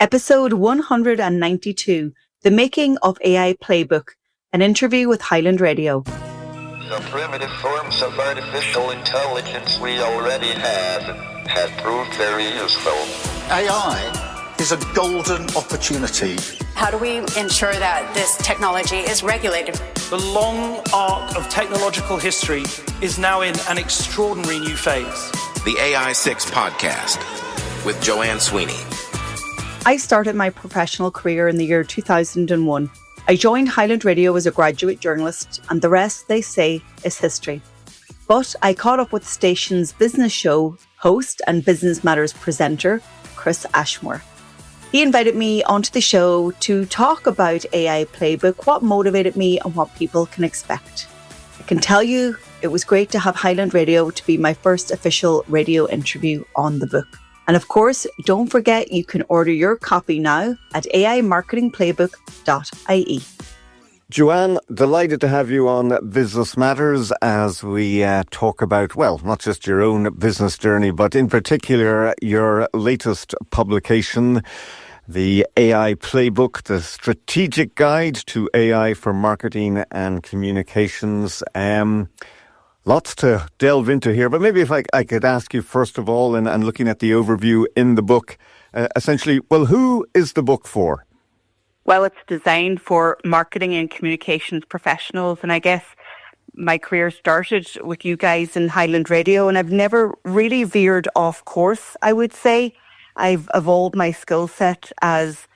Episode 192, The Making of AI Playbook, an interview with Highland Radio. The primitive forms of artificial intelligence we already have proved very useful. AI is a golden opportunity. How do we ensure that this technology is regulated? The long arc of technological history is now in an extraordinary new phase. The AI 6 podcast with Joanne Sweeney. I started my professional career in the year 2001. I joined Highland Radio as a graduate journalist, and the rest, they say, is history. But I caught up with the station's business show host and Business Matters presenter, Chris Ashmore. He invited me onto the show to talk about AI Playbook, what motivated me and what people can expect. I can tell you it was great to have Highland Radio to be my first official radio interview on the book. And of course, don't forget you can order your copy now at aimarketingplaybook.ie. Joanne, delighted to have you on Business Matters as we talk about, well, not just your own business journey, but in particular your latest publication, the AI Playbook, the strategic guide to AI for marketing and communications. Lots to delve into here, but maybe if I could ask you first of all, and looking at the overview in the book, essentially, well, who is the book for? Well, it's designed for marketing and communications professionals, and I guess my career started with you guys in Highland Radio, and I've never really veered off course, I would say. I've evolved my skill set as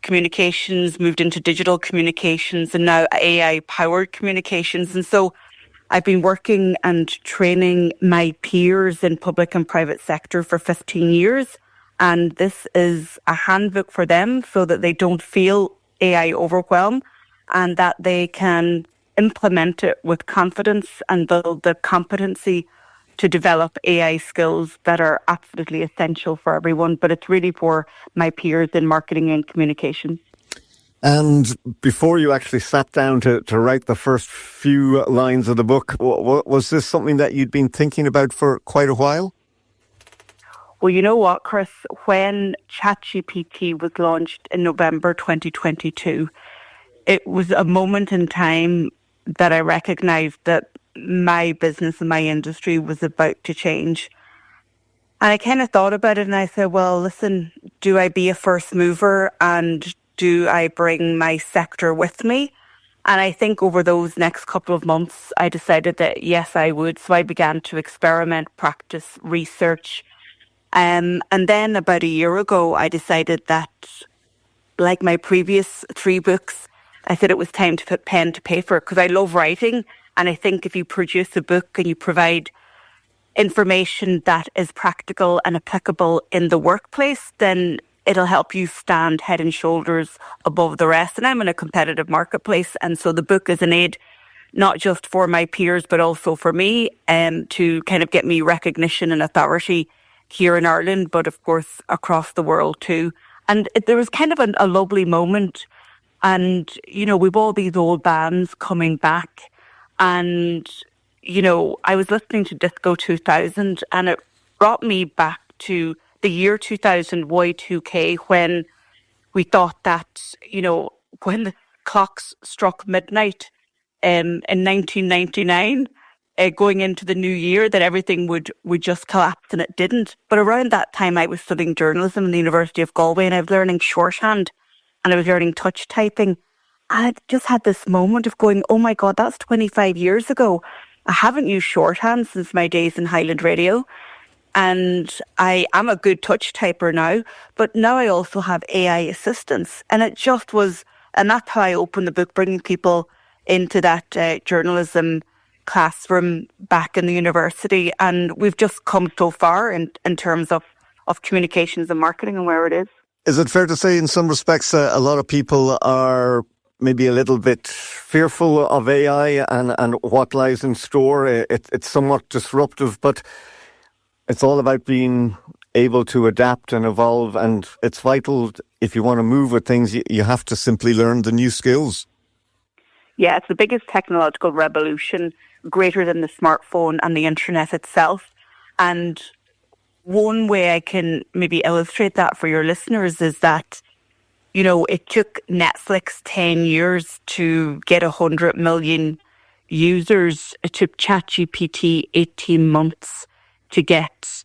communications, moved into digital communications, and now AI-powered communications, and so I've been working and training my peers in public and private sector for 15 years. And this is a handbook for them so that they don't feel AI overwhelm and that they can implement it with confidence and build the competency to develop AI skills that are absolutely essential for everyone. But it's really for my peers in marketing and communication. And before you actually sat down to write the first few lines of the book, was this something that you'd been thinking about for quite a while? Well, you know what, Chris? When ChatGPT was launched in November 2022, it was a moment in time that I recognized that my business and my industry was about to change. And I kind of thought about it and I said, well, listen, do I be a first mover and do I bring my sector with me? And I think over those next couple of months, I decided that yes, I would. So I began to experiment, practice, research. And then about a year ago, I decided that, like my previous 3 books, I said it was time to put pen to paper because I love writing. And I think if you produce a book and you provide information that is practical and applicable in the workplace, then it'll help you stand head and shoulders above the rest. And I'm in a competitive marketplace. And so the book is an aid, not just for my peers, but also for me, to kind of get me recognition and authority here in Ireland, but of course across the world too. And there was kind of a lovely moment. And, you know, we've all these old bands coming back. And, you know, I was listening to Disco 2000 and it brought me back to the year 2000, Y2K, when we thought that, you know, when the clocks struck midnight in 1999, going into the new year, that everything would just collapse, and it didn't. But around that time, I was studying journalism in the University of Galway, and I was learning shorthand, and I was learning touch typing. And I just had this moment of going, oh my God, that's 25 years ago. I haven't used shorthand since my days in Highland Radio. And I am a good touch typer now, but now I also have AI assistance. And it just was, and that's how I opened the book, bringing people into that journalism classroom back in the university. And we've just come so far in terms of communications and marketing and where it is. Is it fair to say in some respects a lot of people are maybe a little bit fearful of AI and what lies in store? It's somewhat disruptive, but it's all about being able to adapt and evolve, and it's vital if you want to move with things, you have to simply learn the new skills. Yeah, it's the biggest technological revolution, greater than the smartphone and the internet itself. And one way I can maybe illustrate that for your listeners is that You know, it took Netflix 10 years to get 100 million users. It took ChatGPT 18 months to get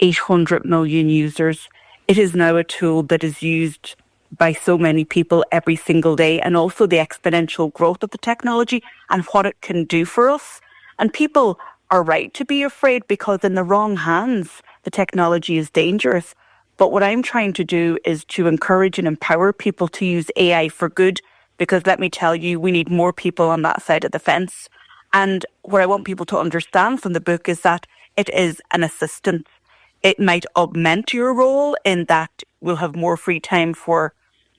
800 million users. It is now a tool that is used by so many people every single day, and also the exponential growth of the technology and what it can do for us. And people are right to be afraid, because in the wrong hands, the technology is dangerous. But what I'm trying to do is to encourage and empower people to use AI for good, because let me tell you, we need more people on that side of the fence. And what I want people to understand from the book is that it is an assistant. It might augment your role in that we'll have more free time for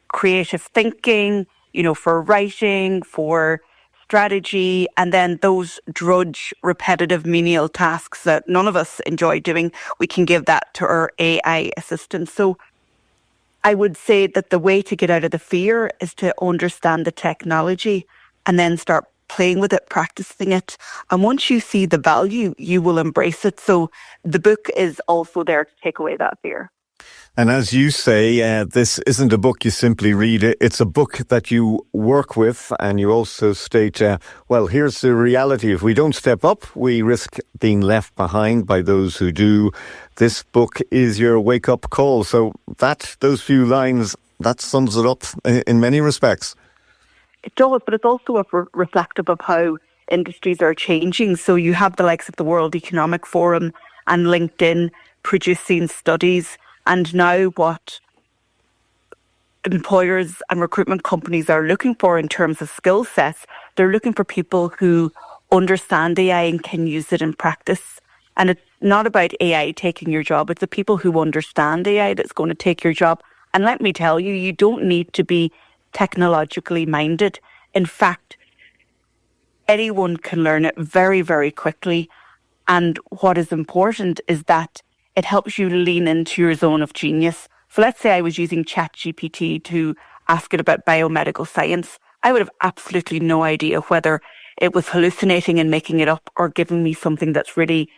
creative thinking, you know, for writing, for strategy, and then those drudge, repetitive, menial tasks that none of us enjoy doing, we can give that to our AI assistant. So I would say that the way to get out of the fear is to understand the technology and then start playing with it, practicing it. And once you see the value, you will embrace it. So the book is also there to take away that fear. And as you say, this isn't a book you simply read. It's a book that you work with, and you also state, well, here's the reality. If we don't step up, we risk being left behind by those who do. This book is your wake-up call. So those few lines, that sums it up in many respects. It does, but it's also reflective of how industries are changing. So you have the likes of the World Economic Forum and LinkedIn producing studies. And now what employers and recruitment companies are looking for in terms of skill sets, they're looking for people who understand AI and can use it in practice. And it's not about AI taking your job. It's the people who understand AI that's going to take your job. And let me tell you, you don't need to be technologically minded. In fact, anyone can learn it very, very quickly. And what is important is that it helps you lean into your zone of genius. So let's say I was using ChatGPT to ask it about biomedical science. I would have absolutely no idea whether it was hallucinating and making it up or giving me something that's really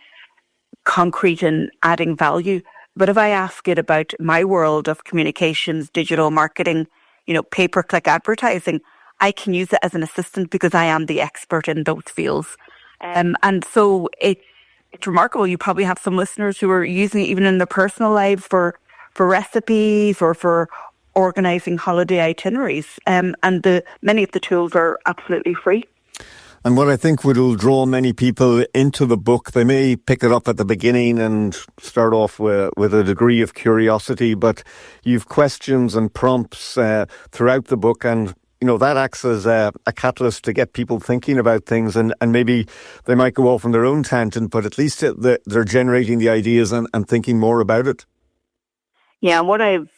concrete and adding value. But if I ask it about my world of communications, digital marketing, you know, pay-per-click advertising, I can use it as an assistant because I am the expert in those fields. And so it's remarkable. You probably have some listeners who are using it even in their personal lives for recipes or for organising holiday itineraries. And many of the tools are absolutely free. And what I think will draw many people into the book, they may pick it up at the beginning and start off with a degree of curiosity, but you've questions and prompts throughout the book, and you know that acts as a catalyst to get people thinking about things, and maybe they might go off on their own tangent, but at least they're generating the ideas and thinking more about it. Yeah, what I've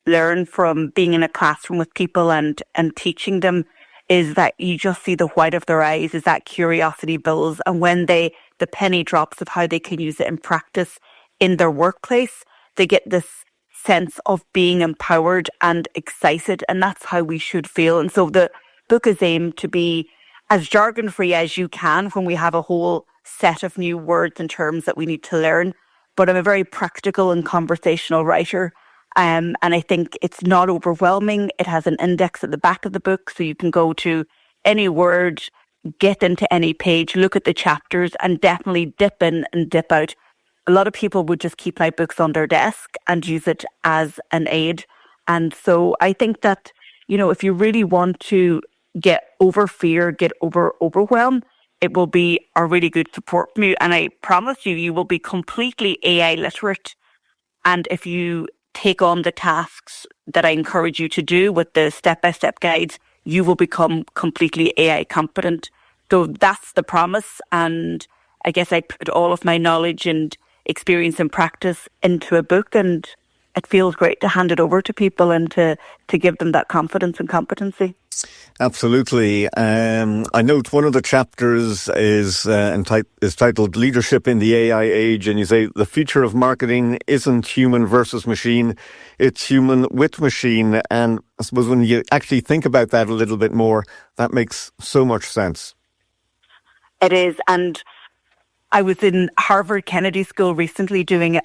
learned from being in a classroom with people and teaching them is that you just see the white of their eyes as that curiosity builds. And when the penny drops of how they can use it in practice in their workplace, they get this sense of being empowered and excited. And that's how we should feel. And so the book is aimed to be as jargon-free as you can when we have a whole set of new words and terms that we need to learn. But I'm a very practical and conversational writer. And I think it's not overwhelming. It has an index at the back of the book, so you can go to any word, get into any page, look at the chapters, and definitely dip in and dip out. A lot of people would just keep my books on their desk and use it as an aid. And so I think that, you know, if you really want to get over fear, get over overwhelm, it will be a really good support from you. And I promise you, you will be completely AI literate. And if you take on the tasks that I encourage you to do with the step-by-step guides, you will become completely AI competent. So that's the promise. And I guess I put all of my knowledge and experience and practice into a book, and it feels great to hand it over to people and to give them that confidence and competency. Absolutely. I note one of the chapters is titled Leadership in the AI Age, and you say the future of marketing isn't human versus machine, it's human with machine. And I suppose when you actually think about that a little bit more, that makes so much sense. It is. And I was in Harvard Kennedy School recently doing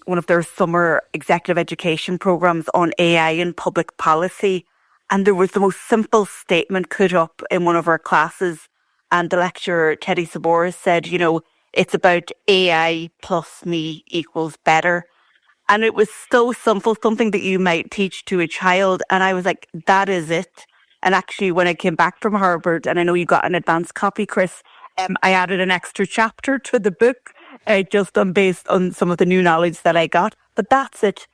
one of their summer executive education programs on AI and public policy. And there was the most simple statement put up in one of our classes. And the lecturer, Teddy Saboris, said, it's about AI plus me equals better. And it was so simple, something that you might teach to a child. And I was like, that is it. And actually, when I came back from Harvard, and I know you got an advanced copy, Chris, I added an extra chapter to the book, based on some of the new knowledge that I got. But that's it.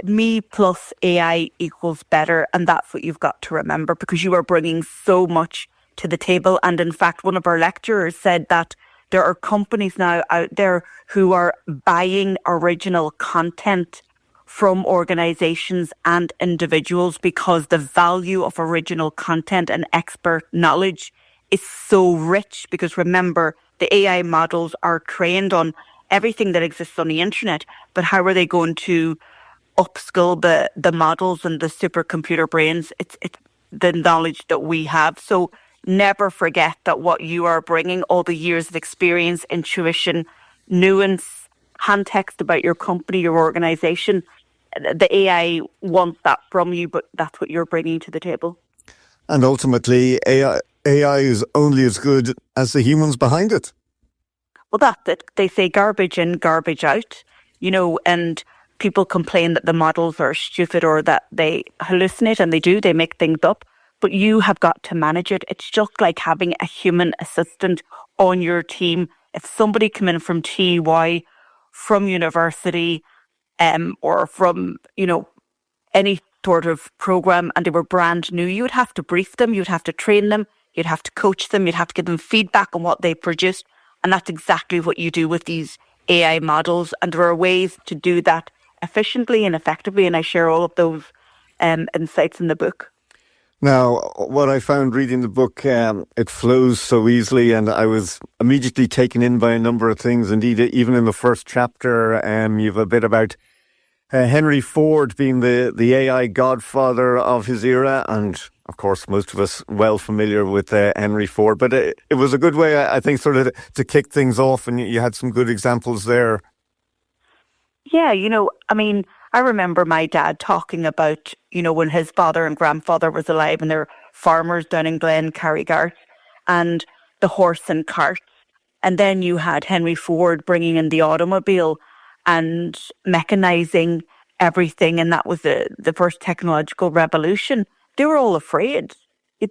Me plus AI equals better. And that's what you've got to remember, because you are bringing so much to the table. And in fact, one of our lecturers said that there are companies now out there who are buying original content from organizations and individuals because the value of original content and expert knowledge is so rich. Because remember, the AI models are trained on everything that exists on the internet, but how are they going to upskill the models and the supercomputer brains? It's the knowledge that we have. So never forget that what you are bringing, all the years of experience, intuition, nuance, context about your company, your organization, the AI wants that from you, but that's what you're bringing to the table. And ultimately, AI is only as good as the humans behind it. Well, that's it. They say garbage in, garbage out, and people complain that the models are stupid or that they hallucinate, and they make things up. But you have got to manage it. It's just like having a human assistant on your team. If somebody came in from TY, from university, or from, any sort of program, and they were brand new, you would have to brief them, you'd have to train them, you'd have to coach them, you'd have to give them feedback on what they produced. And that's exactly what you do with these AI models. And there are ways to do that efficiently and effectively. And I share all of those insights in the book. Now, what I found reading the book, it flows so easily, and I was immediately taken in by a number of things. Indeed, even in the first chapter, you've a bit about Henry Ford being the AI godfather of his era, and of course, most of us well familiar with Henry Ford. But it was a good way, I think, sort of to kick things off, and you had some good examples there. Yeah, I remember my dad talking about, when his father and grandfather was alive and they're farmers down in Glen Carrigart, and the horse and cart. And then you had Henry Ford bringing in the automobile and mechanizing everything. And that was the first technological revolution. They were all afraid.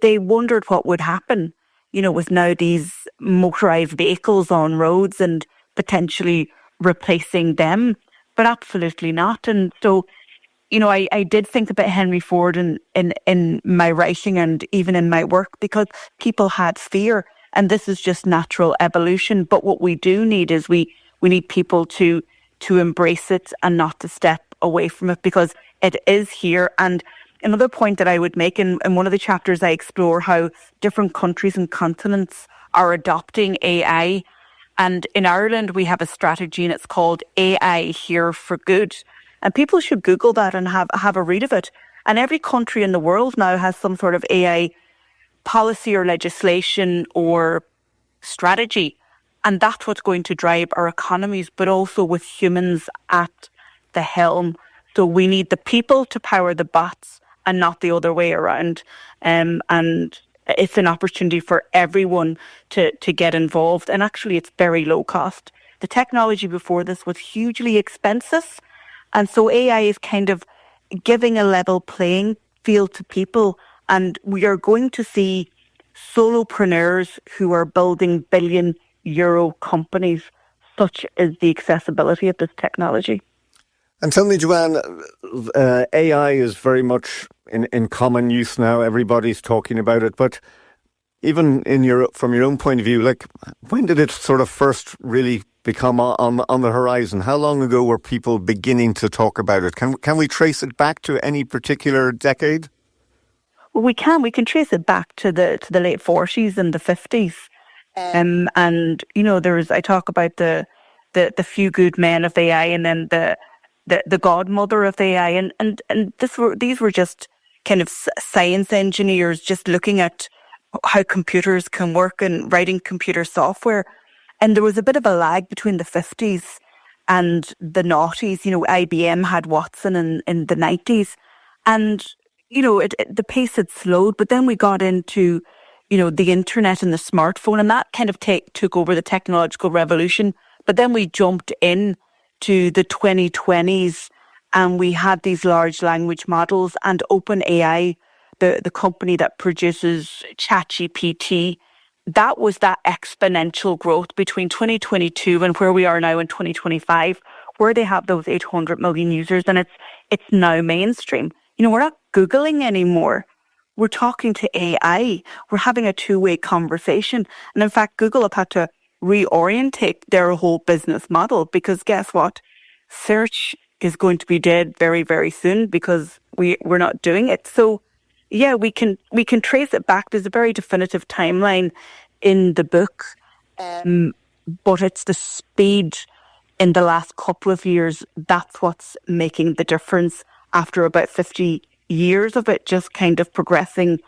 They wondered what would happen, with now these motorized vehicles on roads and potentially replacing them. But absolutely not. And so, I did think about Henry Ford in my writing and even in my work, because people had fear, and this is just natural evolution. But what we do need is we need people to embrace it and not to step away from it, because it is here. And another point that I would make in one of the chapters, I explore how different countries and continents are adopting AI. And in Ireland, we have a strategy, and it's called AI Here for Good. And people should Google that and have a read of it. And every country in the world now has some sort of AI policy or legislation or strategy. And that's what's going to drive our economies, but also with humans at the helm. So we need the people to power the bots and not the other way around. And it's an opportunity for everyone to get involved. And actually, it's very low cost. The technology before this was hugely expensive. And so AI is kind of giving a level playing field to people. And we are going to see solopreneurs who are building billion-euro companies. Such is the accessibility of this technology. And tell me, Joanne, AI is very much in common use now. Everybody's talking about it. But even from your own point of view, like, when did it sort of first really become on the horizon? How long ago were people beginning to talk about it? Can we trace it back to any particular decade? Well, we can. We can trace it back to the late 40s and the 50s. And I talk about the few good men of AI, and then the godmother of AI, and these were just kind of science engineers just looking at how computers can work and writing computer software. And there was a bit of a lag between the 50s and the noughties. IBM had Watson in the 90s. And, the pace had slowed. But then we got into, the internet and the smartphone, and that kind of took over the technological revolution. But then we jumped in to the 2020s and we had these large language models, and OpenAI, the company that produces ChatGPT, that was that exponential growth between 2022 and where we are now in 2025, where they have those 800 million users, and it's now mainstream. We're not Googling anymore. We're talking to AI. We're having a two-way conversation. And in fact, Google have had to reorientate their whole business model, because guess what? Search is going to be dead very, very soon because we're not doing it. So yeah, we can trace it back. There's a very definitive timeline in the book, but it's the speed in the last couple of years that's what's making the difference after about 50 years of it just kind of progressing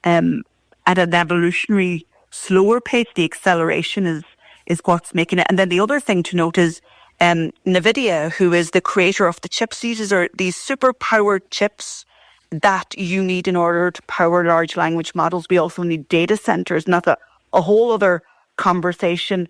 at an evolutionary slower pace. The acceleration is what's making it. And then the other thing to note is NVIDIA, who is the creator of the chips, these super powered chips that you need in order to power large language models. We also need data centers, and that's a whole other conversation.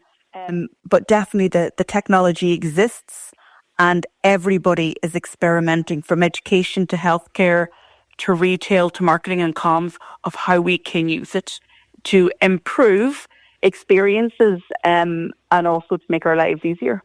But definitely the technology exists and everybody is experimenting, from education to healthcare to retail to marketing and comms, of how we can use it to improve experiences and also to make our lives easier.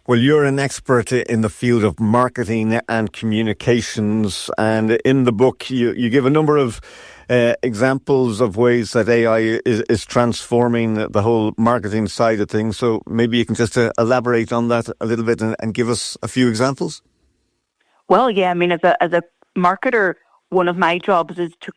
Well, you're an expert in the field of marketing and communications, and in the book you give a number of examples of ways that AI is transforming the whole marketing side of things. So maybe you can just elaborate on that a little bit and give us a few examples. Well, yeah, I mean, as a marketer, one of my jobs is to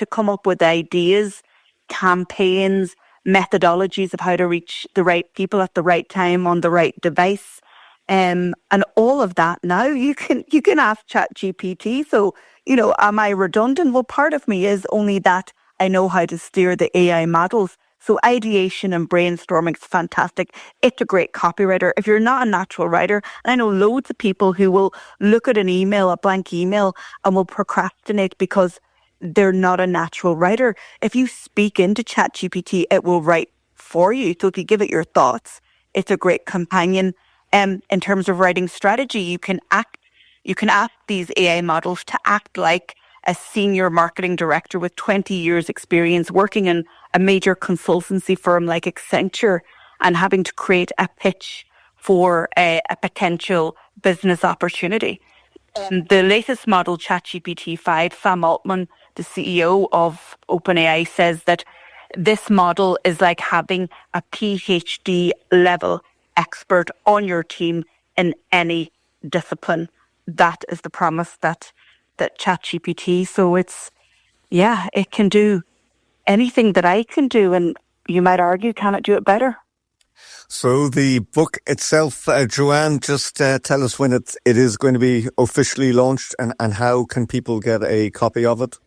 come up with ideas, campaigns, methodologies of how to reach the right people at the right time on the right device, and all of that. Now you can ask ChatGPT. So am I redundant? Well, part of me is only that I know how to steer the AI models. So ideation and brainstorming is fantastic. It's a great copywriter. If you're not a natural writer, and I know loads of people who will look at a blank email, and will procrastinate because they're not a natural writer. If you speak into ChatGPT, it will write for you. So if you give it your thoughts, it's a great companion. In terms of writing strategy, you can ask these AI models to act like a senior marketing director with 20 years experience working in a major consultancy firm like Accenture and having to create a pitch for a potential business opportunity. The latest model, ChatGPT 5, Sam Altman, the CEO of OpenAI, says that this model is like having a PhD level expert on your team in any discipline. That is the promise that ChatGPT. So it can do anything that I can do, and you might argue, can it do it better? So the book itself, Joanne, just tell us when it is going to be officially launched, and how can people get a copy of it?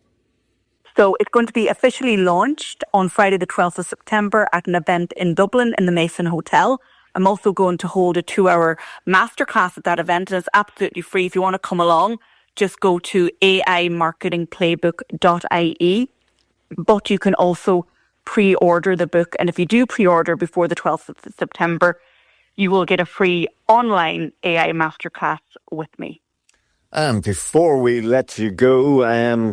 So it's going to be officially launched on Friday the 12th of September at an event in Dublin in the Mason Hotel. I'm also going to hold a 2-hour masterclass at that event, and it's absolutely free. If you want to come along, just go to aimarketingplaybook.ie. But you can also pre-order the book, and if you do pre-order before the 12th of September, you will get a free online AI masterclass with me. And before we let you go,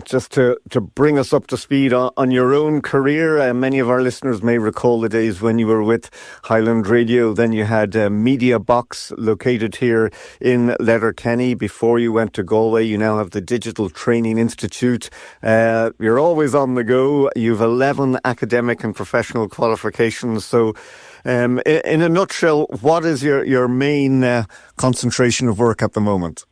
just to bring us up to speed on your own career, many of our listeners may recall the days when you were with Highland Radio. Then you had Media Box located here in Letterkenny. Before you went to Galway, you now have the Digital Training Institute. You're always on the go. You've 11 academic and professional qualifications. So in a nutshell, what is your main concentration of work at the moment?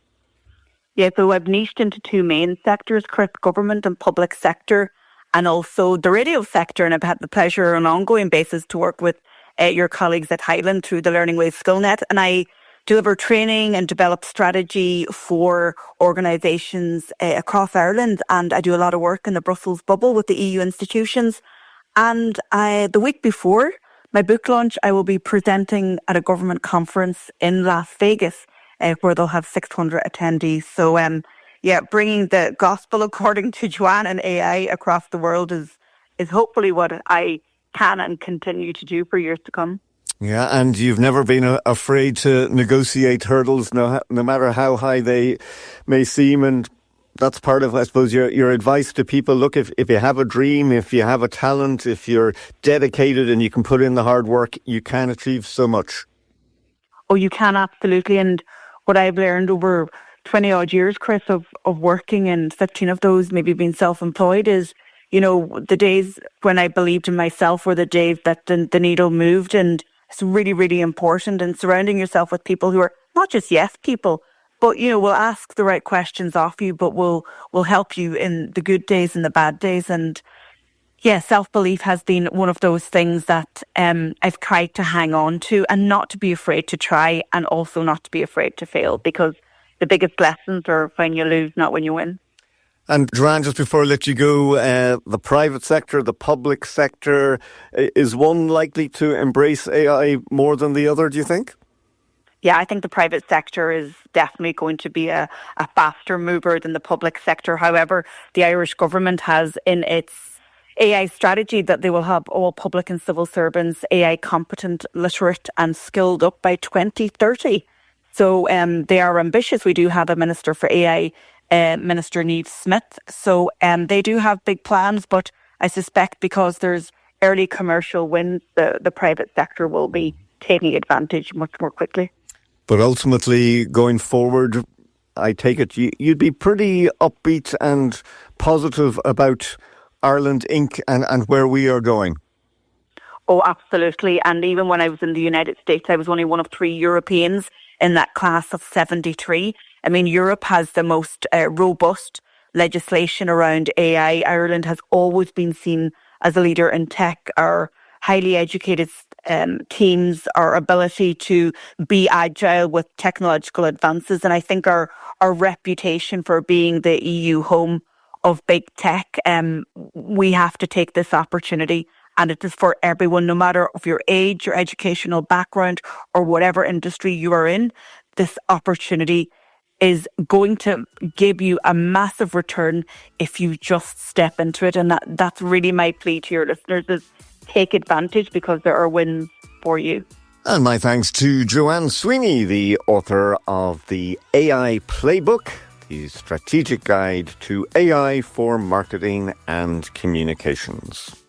Yeah, so I've niched into two main sectors, Chris, government and public sector, and also the radio sector. And I've had the pleasure on an ongoing basis to work with your colleagues at Highland through the Learning Ways SkillNet. And I deliver training and develop strategy for organisations across Ireland. And I do a lot of work in the Brussels bubble with the EU institutions. And the week before My book launch, I will be presenting at a government conference in Las Vegas, where they'll have 600 attendees. So, bringing the gospel according to Joanne and AI across the world is hopefully what I can and continue to do for years to come. Yeah, and you've never been afraid to negotiate hurdles, no matter how high they may seem. And that's part of, I suppose, your advice to people. Look, if you have a dream, if you have a talent, if you're dedicated and you can put in the hard work, you can achieve so much. Oh, you can, absolutely. And what I've learned over 20 odd years, Chris, of working, and 15 of those maybe being self-employed, is, the days when I believed in myself were the days that the needle moved. And it's really, really important. And surrounding yourself with people who are not just yes people, but, will ask the right questions of you, but will help you in the good days and the bad days. And yeah, self-belief has been one of those things that I've tried to hang on to, and not to be afraid to try, and also not to be afraid to fail, because the biggest lessons are when you lose, not when you win. And Joanne, just before I let you go, the private sector, the public sector, is one likely to embrace AI more than the other, do you think? Yeah, I think the private sector is definitely going to be a faster mover than the public sector. However, the Irish government has in its AI strategy that they will have all public and civil servants AI competent, literate and skilled up by 2030. So they are ambitious. We do have a Minister for AI, Minister Niamh Smith. So they do have big plans, but I suspect because there's early commercial wins, the private sector will be taking advantage much more quickly. But ultimately, going forward, I take it you'd be pretty upbeat and positive about Ireland Inc. and where we are going. Oh, absolutely. And even when I was in the United States, I was only one of 3 Europeans in that class of 73. I mean, Europe has the most robust legislation around AI. Ireland has always been seen as a leader in tech. Our highly educated teams, our ability to be agile with technological advances, and I think our reputation for being the EU home of big tech, we have to take this opportunity, and it is for everyone, no matter of your age, your educational background, or whatever industry you are in. This opportunity is going to give you a massive return if you just step into it. And that's really my plea to your listeners, is take advantage, because there are wins for you. And my thanks to Joanne Sweeney, the author of the AI Playbook, the strategic guide to AI for marketing and communications.